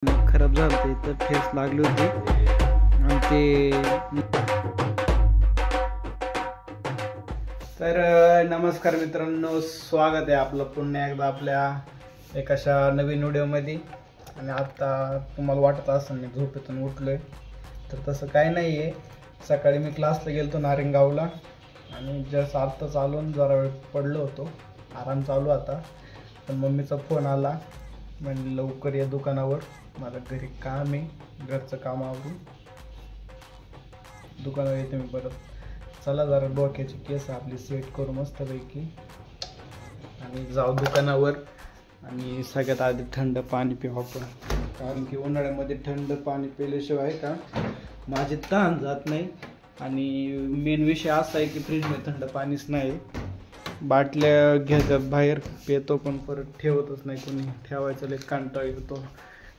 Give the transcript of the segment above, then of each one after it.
खराब झालं ते तर ठेस लागली होती आणि ते तर नमस्कार मित्रांनो, स्वागत आहे आपलं पुन्हा एकदा आपल्या एक अशा नवीन व्हिडिओमध्ये. आणि आता तुम्हाला वाटत असेल मी झोपेतून उठलोय, तर तसं काही नाही आहे. सकाळी मी क्लासला गेलो नारिंगावला आणि जस्ट आत्ता चालून जरा वेळ पडलो होतो, आराम चालू आता. पण मम्मीचा फोन आला, म्हणजे लवकर या दुकानावर, मला घरी काम आहे, घरचं काम आवरून दुकानावर येते मी परत. चला जरा डोक्याची केस आपली सेट करू मस्तपैकी आणि जाऊ दुकानावर. आणि सगळ्यात आधी थंड पाणी पिऊ आपण, कारण की उन्हाळ्यामध्ये थंड पाणी पिल्याशिवाय का माझे तहान जात नाही. आणि मेन विषय असा आहे की फ्रीजमध्ये थंड पाणीच नाही, बाटल्या घ्यायच्यात बाहेर पितो पण परत ठेवतच नाही कोणी, ठेवायचं लय कंटाळा येतो.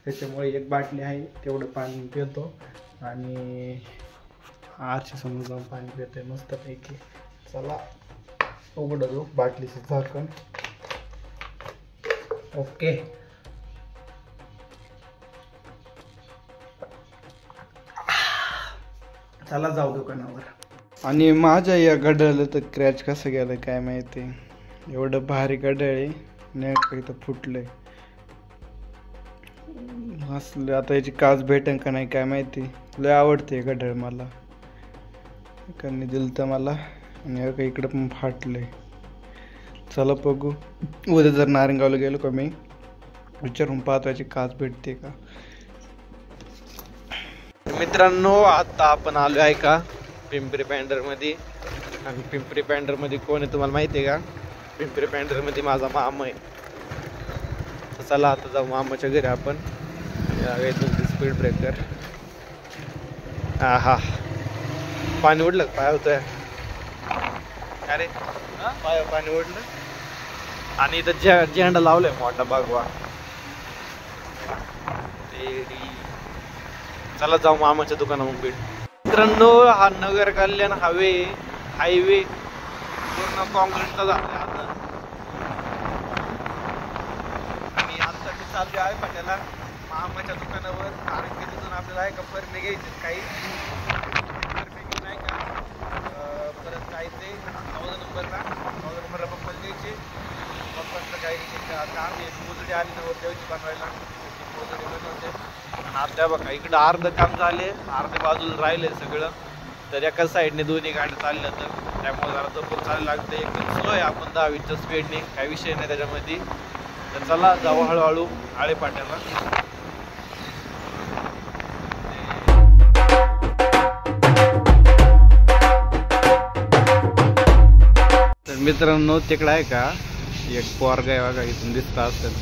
त्याच्यामुळे एक बाटली आहे तेवढं पाणी पितो आणि आरच्या समोर जाऊन पाणी पितोय मस्तपैकी. चला उघडं जाऊ बाटलीचं झाकण. ओके, चला जाऊ दुकानावर. आणि माझ्या या घड्याळाला तर क्रॅच कसं गेलं काय माहिती, एवढं भारी घड्याळ आहे नेट इथं फुटलंय असलं. आता याची काच भेटेन का नाही काय माहिती, लय आवडते घड्याळ मला, एकाने दिलं तर मला. आणि इकडं पण फाटलंय. चला बघू, उद्या जर नारिंगावला गेलो का मी विचारून पाहतो याची काच भेटते का. मित्रांनो आता आपण आलो आहे का पिंपरी पेंढरमध्ये. आणि पिंपरी पेंढरमध्ये कोण आहे तुम्हाला माहिती आहे का? पिंपरी पेंढरमध्ये माझा मामा आहे. तर चला आता जाऊ मामाच्या घरी आपण. स्पीड ब्रेकर, हा पाणी उडलं पाय होतोय, अरे पाय पाणी उडलं. आणि इथं झेंडा लावलाय मोठा भगवा. चला जाऊ मामाच्या दुकानावर भेट. मित्रांनो हा नगर कल्याण हायवे पूर्ण कॉन्क्रीटचा झालाय आता. आणि आता मी चाललो आहे पाट्याला मामाच्या दुकानावर, कारण की तिथून आपल्याला आहे का परमे घ्यायचे काही परमे घेऊन आहे का परत जायचे 14 नंबरला पप्पाला द्यायचे. पप्पांचं काही काम आहे, मोजडी आली नव्हती देवाची बनवायला, मोजडी बनवते. आणि आता बघा इकडं अर्ध काम झाले, अर्ध्या बाजूला राहिले सगळं. तर एका साईडने दोन्ही गाड्या चालल्या, तर त्यामुळे जरा जपून चालू लागतं. एकदम स्लो आहे, आपण 10-20च्या स्पीडने, काही विषय नाही त्याच्यामध्ये. तर चला जाऊ हळूहळू आळेपाट्याला. तर मित्रांनो तिकडं आहे का एक पोरगा आहे बघा, इथून दिसत असेल,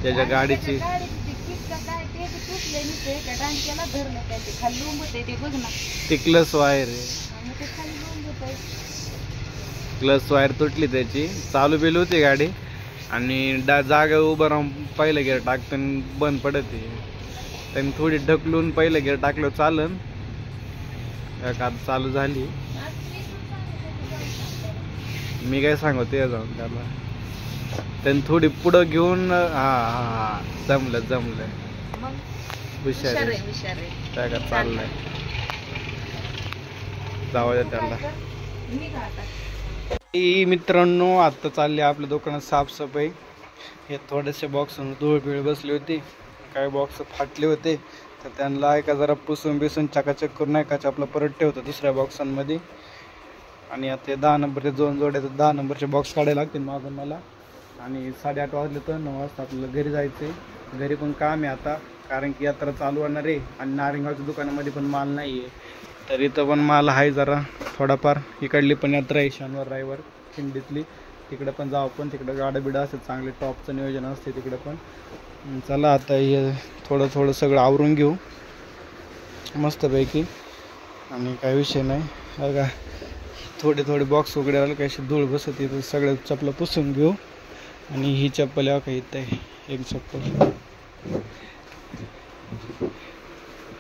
त्याच्या गाडीची ती क्लच वायर आहे, क्लच वायर तुटली त्याची. चालू बिल होती गाडी आणि जागा उभं राहून पहिलं गिअर टाकताना बंद पडते. त्यांनी थोडी ढकलून पहिलं गिअर टाकलं चालन, आता चालू झाली. मी काय सांगू ते जाऊन त्याला, त्यांनी थोडी पुढं घेऊन हा जमलं हुशार काय का चाललंय. जाऊ त्याला. मित्रांनो आता चालली आपल्या दुकानात साफसफाई. हे थोडेसे बॉक्स धूळ बिळ बसली होती, काही बॉक्स फाटले होते, तर त्यांना आहे का जरा पुसून बिसून चकाचक करून नाही का आपला परत ठेवतो दुसऱ्या बॉक्सांमध्ये. आणि आता ते 10 नंबरचे 2 जोड्या 10 नंबरचे बॉक्स काढायला लागतील माझं मला. आणि 8:30 वाजले तर 9 वाजता आपल्याला घरी जायचं आहे. घरी पण काम आहे आता, कारण की यात्रा चालू होणार आहे आणि नारिंगावच्या दुकानामध्ये पण माल नाही आहे. तर इथं पण माल आहे जरा थोडाफार. इकडली पण यात्रा आहे शनिवार रविवार खिंडीतली, तिकडे पण जाऊ. पण तिकडं गाडं बिडं असते चांगले, टॉपचं नियोजन असते तिकडे पण. चला आता हे थोडं सगळं आवरून घेऊ मस्तपैकी. आणि काही विषय नाही बघा, थोडे बॉक्स उघड्यावर काही अशी धूळ बसते, तर सगळं चप्पल पुसून घेऊ. आणि ही चप्पल आहे का इथं आहे एक चप्पल,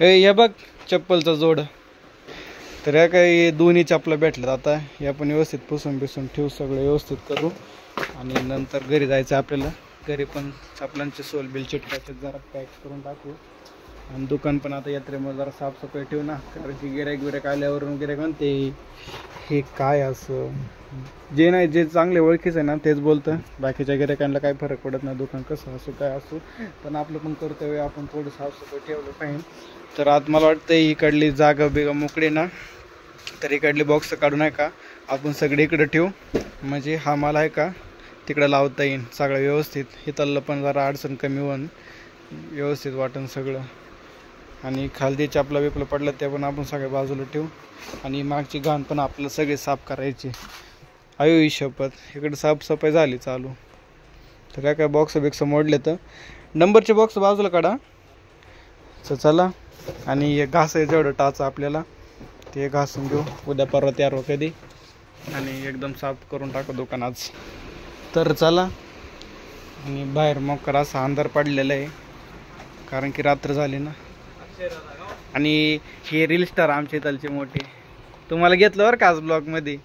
हे बघ चप्पलचा जोड. तर या काही दोन्ही चपला भेटल्यात. आता या पण व्यवस्थित पुसून बिसून ठेवू, सगळं व्यवस्थित करू आणि नंतर घरी जायचं आपल्याला. घरी पण चपलांचे सोल बिल चिटकायचे जरा पॅक करून टाकू. आणि दुकान पण आता यात्रेमुळे जरा साफसफाई ठेवू ना, कारण की गिऱ्हाईक आल्यावरून गिऱ्हाईक म्हणते हे काय असं. जे नाही जे चांगले ओळखीच आहे ना तेच बोलतं, बाकीच्या गिऱ्हाईकांना काय फरक पडत नाही दुकान कसं असो काय असो. पण आपलं पण कर्तव्य आपण थोडं साफसफाई ठेवलं पाहिजे. तर आज मला वाटतं इकडली जागा बिगा मोकळी ना, तर इकडली बॉक्स काढून आहे का आपण सगळे इकडे ठेवू, म्हणजे हा माल आहे का तिकडं लावता येईल सगळं व्यवस्थित. हिथलं पण जरा अडचण कमी होऊन व्यवस्थित वाटण सगळं. आणि खालती चपला बिपला पडलं ते पण आपण सगळ्या बाजूला ठेवू. आणि मागची घाण पण आपल्याला सगळे साफ करायची. आयो शपथ इकडे साफसफाई झाली चालू. तर काय काय बॉक्स बिक्स मोडले तर नंबरचे बॉक्स बाजूला काढा. तर चला, आणि हे घास आहे जेवढं टाचा आपल्याला ते घासून घेऊ उद्या परवा तयार हो कधी, आणि एकदम साफ करून टाकू दुकान आज. तर चला, आणि बाहेर मोकर असा अंधार पडलेला आहे कारण की रात्र झाली ना. आणि हे रील स्टार आमच्या इथलचे मोठे, तुम्हाला घेतलं बरं का आज ब्लॉगमध्ये.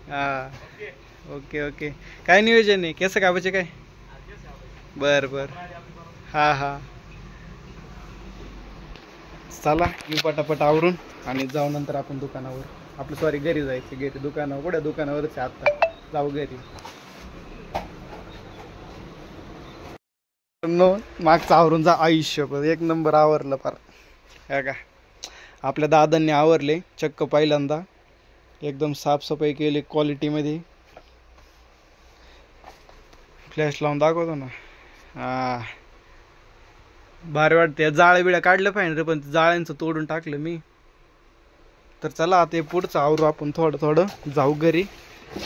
हां ओके ओके. काय नियोजन आहे, केस कापायचे काय? बरं बरं हां हां. चला येऊ पटापट आवरून आणि जाऊ नंतर आपण दुकानावर. आपलं सॉरी घरी जायचं, घरी दुकानावर कुठे दुकानावरच आहे आत्ता, जाऊ घरी. मागचं आवरून जा. आयुष्य एक नंबर आवरलं फार. हे का आपल्या दादांनी आवरले चक्क पहिल्यांदा, एकदम साफसफाई केली क्वालिटीमध्ये. फ्लॅश लावून दाखवतो ना. हां भारी वाटते. जाळ्या बिळ्या काढलं पाहिजे रे, पण जाळ्यांचं तोडून टाकलं मी. तर चला आता पुढचं आवरू आपण, थोडं थोडं जाऊ घरी.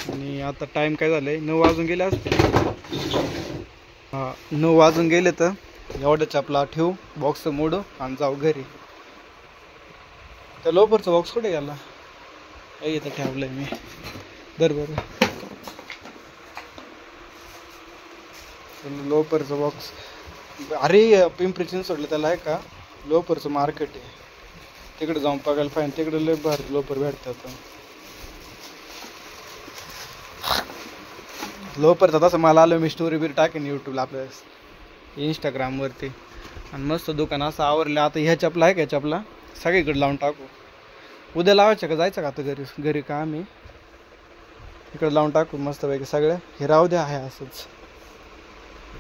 आणि आता टाइम काय झालंय, 9 वाजून गेले असते. हां 9 वाजून गेले, तर एवढंच आपला ठेवू बॉक्स मोडू आणि जाऊ घरी. तर लोपरचा बॉक्स कुठे गेला? इथं ठेवलंय मी. बरं लोपरचा बॉक्स. अरे पिंपरी चिंचवडला त्याला आहे का लोपरचं मार्केट आहे, तिकडे जाऊन बघायला पाहिजे. तिकडे लय भारी लोपर भेटतात. लोपरचा तसं मला आलं, मी स्टोरी बिरी टाकेन यूट्यूबला आपल्या इंस्टाग्रामवरती. आणि मस्त दुकान असं आवरलं. आता ह्या चपला आहे का, चपला सगळीकडे लावून टाकू. उद्या लावायचं का जायचं का आता घरी का आम्ही इकडे लावून टाकू मस्तपैकी सगळं. हे राहू द्या आहे असंच,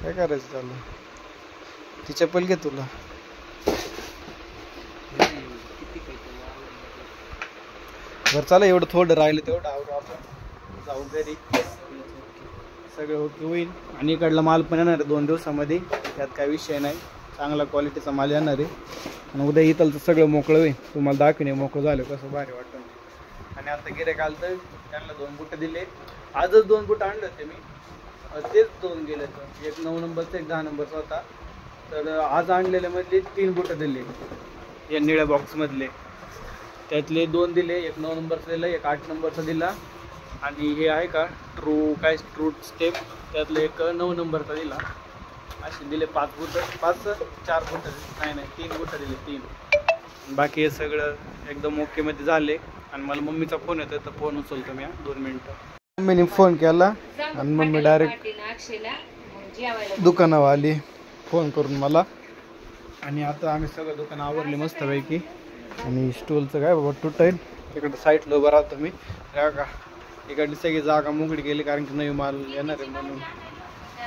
काय करायचं चालू. ती चप्पल घे तुला. बरं चला, एवढं थोडं राहिलं तेवढं आवरू आपण, जाऊ घरी. सगळं ओके होईल. आणि इकडला माल पण येणार आहे 2 दिवसामध्ये, त्यात काही विषय नाही. चांगला क्वालिटीचा माल येणार आहे. आणि उद्या इथलचं सगळं मोकळं होईल, तुम्हाला दाखवणे मोकळं झालं कसं भारी वाटतं. आणि आता गिऱ्हाईक आलं तर त्यांना 2 बुटं दिले. आजच 2 बुटं आणले होते मी, तेच 2 गेले. तर एक 9 नंबरचा एक 10 नंबरचा होता. तर आज आणलेल्या मधले 3 बुटं दिले या निळ्या बॉक्समधले. त्यातले 2 दिले, एक 9 नंबरचा दिला, एक 8 नंबरचा दिला. आणि हे आहे का ट्रू स्टेप, त्यातलं एक 9 नंबरचा दिला. असे दिले 5 बुटं, 4 बुटं नाही 3 बुटं दिले 3. बाकी हे सगळं एकदम ओके मध्ये झाले. आणि मला मम्मीचा फोन येतो, तर फोन उचलतो मी 2 मिनिटं. मम्मीने फोन केला आणि मम्मी डायरेक्ट दुकानावर आली फोन करून मला. आणि आता आम्ही सगळं दुकान आवरले मस्तपैकी. आणि स्टूलचं काय बाबा तुटेल, इकडे साईडला उभं राहतो मी. का इकडली सगळी जागा मोकळी केली कारण की नवी माल येणार आहे म्हणून.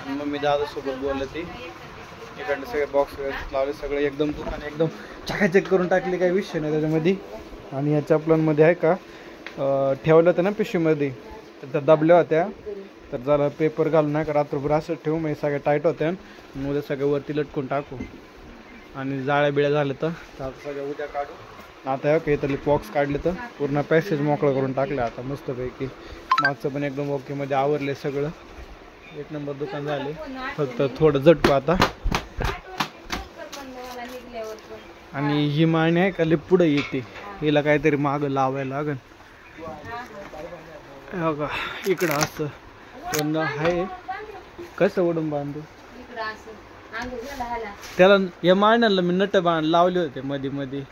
मम्मी दादासोबत बोलले ती. इकडले सगळे बॉक्स लावले, सगळं एकदम दुकान एकदम चकाचक करून टाकले, काही विषय नाही त्याच्यामध्ये. आणि या चपलांमध्ये आहे का ठेवलं होतं ना पिशवीमध्ये, तर त्या दबल्या होत्या. तर जरा पेपर घालून नाही का रात्रभर असं ठेवू, म्हणजे सगळ्या टाईट होत्या. उद्या सगळ्या वरती लटकून टाकू. आणि जाळ्या बिळ्या झालं तर सगळ्या उद्या काढू. आता ओके तरी बॉक्स काढले तर पूर्ण पॅसेज मोकळं करून टाकलं आता मस्तपैकी. मागचं पण एकदम ओके मध्ये आवरले सगळं, एक नंबर दुकान झाले. फक्त थोडं झटकू आता. आणि ही माळणी आहे का लई पुढे येते, हिला काहीतरी मागं लावायला लागेल. बघा इकडं असं पण आहे, कसं ओढून बांधू त्याला. या माळण्याला मी नट लावले होते मध्ये मध्ये.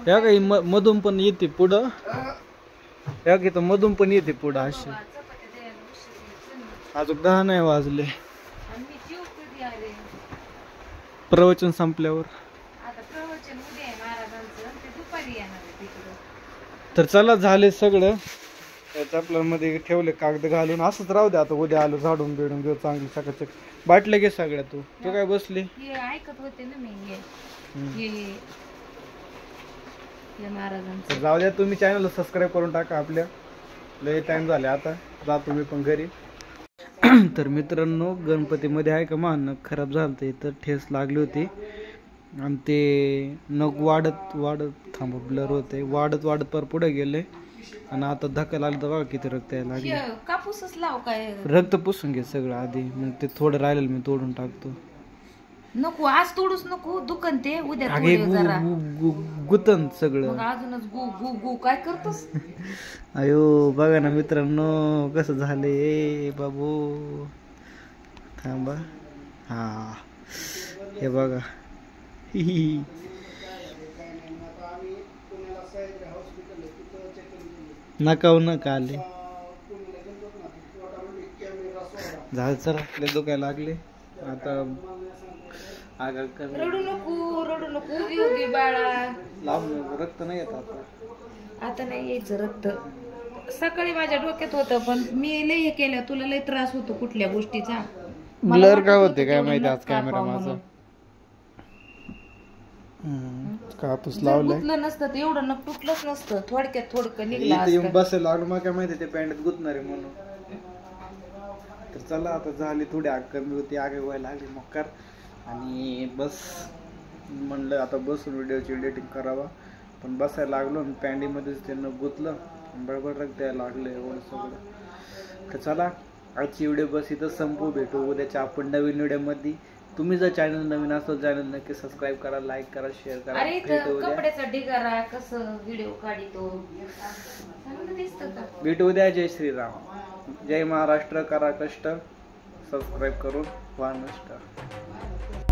या काही मधून पण येते पुढं, या की तर मधून पण येते पुढं अशी. अजून 10 नाही वाजले. प्रवचन संपल्यावर. आता प्रवचन उद्या आहे महाराजांचं, ते दुपारी येणार आहे तिकडं. तर चला झाले सगळं. चपलांमध्ये ठेवले कागद घालून, असंच राहू दे. आता उद्या आलो झाडून बिडून घेऊ चांगली चकाचक. बाटल्या घे सगळ्या. तू काय बसली हे ऐकत होते ना मी. हे महाराजांचं. जाऊ द्या, तुम्ही चॅनलला सबस्क्राईब करून टाका. आपल्या लय टाइम झाले, आता जातो मी पण घरी. तर मित्रांनो, गणपतीमध्ये आहे का मान खराब झालं ते, तर ठेस लागली होती आणि ते नग वाढत वाढत ब्लर होते, वाढत वाढत पर पुढे गेले आणि आता धक्का लागला तर बघा किती रक्त यायला लागले. कापूसच लाव काय, रक्त पुसून घे सगळं आधी, मग ते थोडं राहिलेलं मी तोडून टाकतो. नको आज तोडूच नको, दुकान ते उद्या गुतन सगळं. अजूनच गु गु गु काय करतोस. अयो बघा ना मित्रांनो कसं झाले बाबू. थांबा. हा हे बघा. नका आले झालं. सर आपले दुखायला लागले आता. रडू नको योगी बाळा. रक्त नाही येत आता नाही यायचं रक्त. सकाळी माझ्या डोक्यात होतं, पण मी लय हे केलं. तुला लय त्रास होतो कुठल्या गोष्टीचा. ब्लर काय होते काय माहिती आज कॅमेरा माझा. कापूस लावलाय. गुतलं नसतं तर एवढं नक तुटलंच नसतं. थोडक्यात थोडकं निघलं येऊन बसायला लागलो. मग काय माहिती ते पॅन्ट गुतणार आहे म्हणून. तर चला आता झाली थोडी आग कमी होती, आग व्हायला लागली मकर. आणि बस म्हणलं आता बसून व्हिडिओची एडिटिंग करावा, पण बसायला लागलो आणि पॅन्टीमध्येच त्यांना गुतलं, बडबड रक्त द्यायला लागलं एवढं सगळं. तर चला आजची व्हिडिओ बस इथं संपू. भेटू उद्याच्या आपण नवीन व्हिडिओमध्ये. तुम्ही जर चॅनल नवीन असेल चॅनल नक्की सबस्क्राईब करा, लाईक करा, शेअर करा. कपड्याचा ढिगारा कसं व्हिडिओ काढतो भेटू उद्या. जय श्रीराम, जय महाराष्ट्र. करा कष्ट, सबस्क्राईब करून व्हा नष्ट.